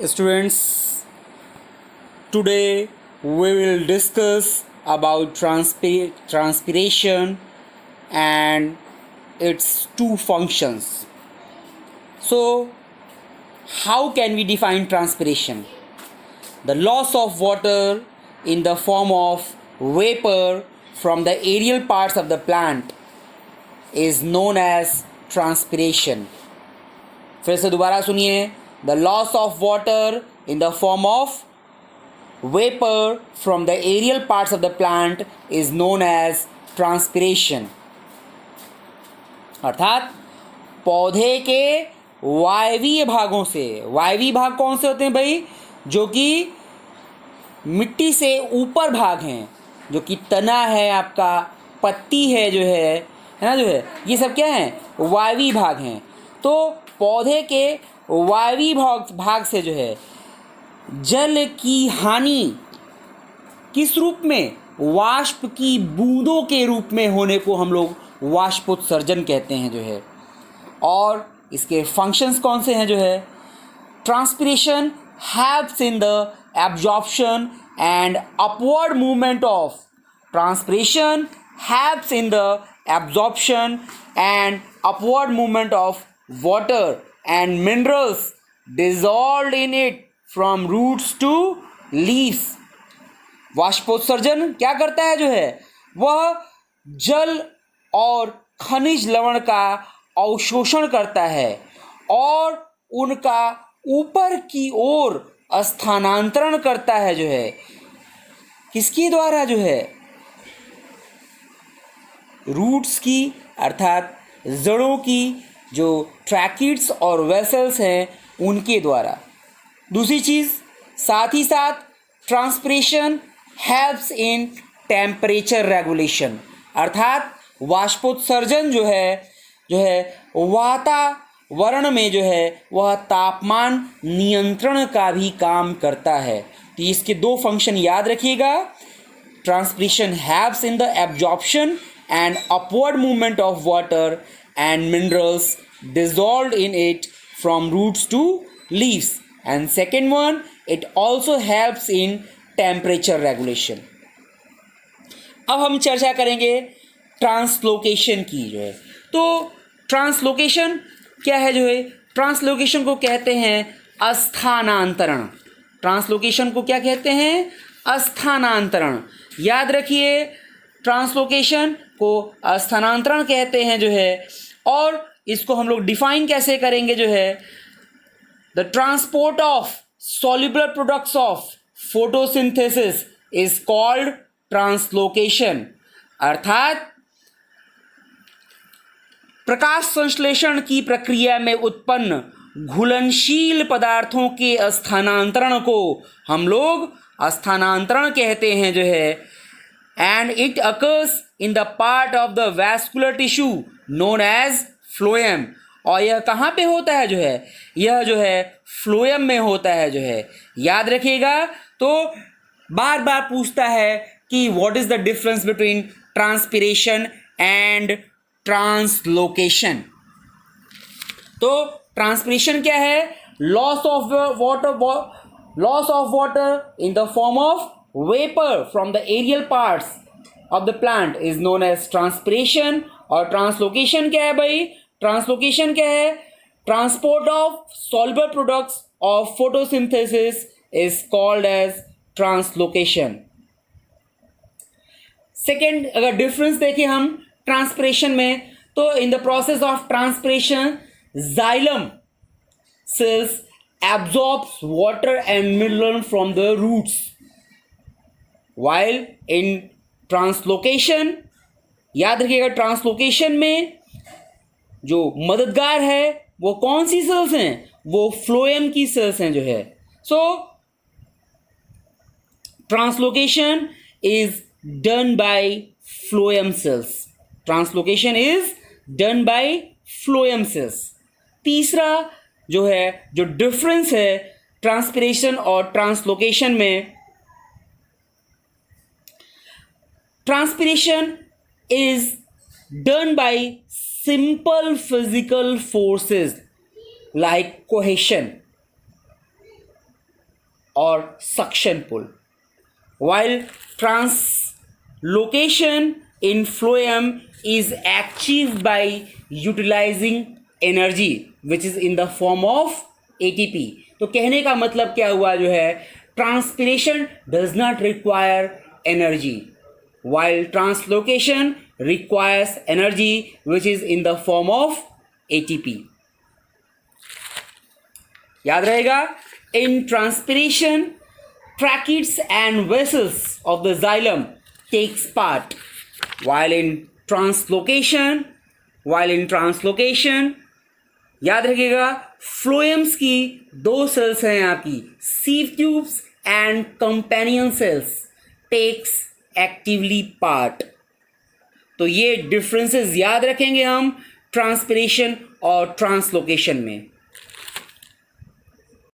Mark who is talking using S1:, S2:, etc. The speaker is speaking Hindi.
S1: Students, today we will discuss about transpiration and its two functions. So, how can we define transpiration? The loss of water in the form of vapor from the aerial parts of the plant is known as transpiration. फिर से दोबारा सुनिए. The loss of water in the form of vapor from the aerial parts of the plant is known as transpiration. अर्थात पौधे के वायवीय भागों से, वायवीय भाग कौन से होते हैं भाई? जो कि मिट्टी से ऊपर भाग हैं, जो कि तना है, आपका पत्ती है, जो है ना, जो है, ये सब क्या है? वायवीय भाग हैं. तो पौधे के वायवीय भाग से जो है जल की हानि किस रूप में? वाष्प की बूंदों के रूप में होने को हम लोग वाष्पोत्सर्जन कहते हैं, जो है. और इसके फंक्शंस कौन से हैं? जो है transpiration helps in the absorption and upward movement of transpiration helps in the absorption and upward movement of water and minerals dissolved in it from roots to leaves. वाष्पोत्सर्जन क्या करता है? जो है वह जल और खनिज लवण का अवशोषण करता है और उनका ऊपर की ओर स्थानांतरण करता है, जो है किसके द्वारा? जो है रूट्स की, अर्थात जड़ों की, जो ट्रैकिड्स और वेसल्स हैं उनके द्वारा. दूसरी चीज़, साथ ही साथ transpiration helps in temperature regulation. अर्थात वाष्पोत्सर्जन जो है वातावरण में जो है वह तापमान नियंत्रण का भी काम करता है. तो इसके दो फंक्शन याद रखिएगा. Transpiration helps in the absorption and upward movement of water and minerals dissolved in it from roots to leaves. And second one, it also helps in temperature regulation. अब हम चर्चा करेंगे ट्रांसलोकेशन की, जो है. तो ट्रांसलोकेशन क्या है? जो है ट्रांसलोकेशन को कहते हैं स्थानांतरण. ट्रांसलोकेशन को क्या कहते हैं? स्थानांतरण. याद रखिए, ट्रांसलोकेशन को स्थानांतरण कहते हैं, जो है. और इसको हम लोग डिफाइन कैसे करेंगे? जो है the transport of soluble products of photosynthesis is called translocation. अर्थात प्रकाश संश्लेषण की प्रक्रिया में उत्पन्न घुलनशील पदार्थों के स्थानांतरण को हम लोग स्थानांतरण कहते हैं, जो है. And it occurs in the part of the vascular tissue known as phloem. और यह कहाँ पे होता है? जो है यह जो है फ्लोएम में होता है, जो है. याद रखिएगा. तो बार बार पूछता है कि what is the difference between transpiration and translocation. तो ट्रांसपिरेशन क्या है? Loss of water in the form of vapor from the aerial parts of the plant is known as transpiration. और translocation क्या है भाई? Translocation क्या है? Transport of soluble products of photosynthesis is called as translocation. Second, अगर difference देखें हम transpiration में, तो in the process of transpiration xylem cells absorbs water and mineral from the roots. While in translocation, याद रखिएगा, ट्रांसलोकेशन में जो मददगार है वो कौन सी सेल्स हैं? वो फ्लोएम की सेल्स हैं, जो है. So translocation is done by phloem cells. Translocation is done by phloem cells. तीसरा जो है, जो डिफरेंस है ट्रांसपिरेशन और ट्रांसलोकेशन में, transpiration is done by simple physical forces like cohesion. और suction pull. While translocation in phloem is achieved by utilizing energy which is in the form of ATP. तो कहने का मतलब क्या हुआ जो है, transpiration does not require energy while translocation requires energy which is in the form of ATP. याद रहेगा, in transpiration tracheids and vessels of the xylem takes part, while in translocation याद रखिएगा, फ्लोएम्स की दो सेल्स हैं आपकी, sieve tubes and companion cells takes actively part. तो ये डिफरेंसेस याद रखेंगे हम ट्रांसपिरेशन और ट्रांसलोकेशन में.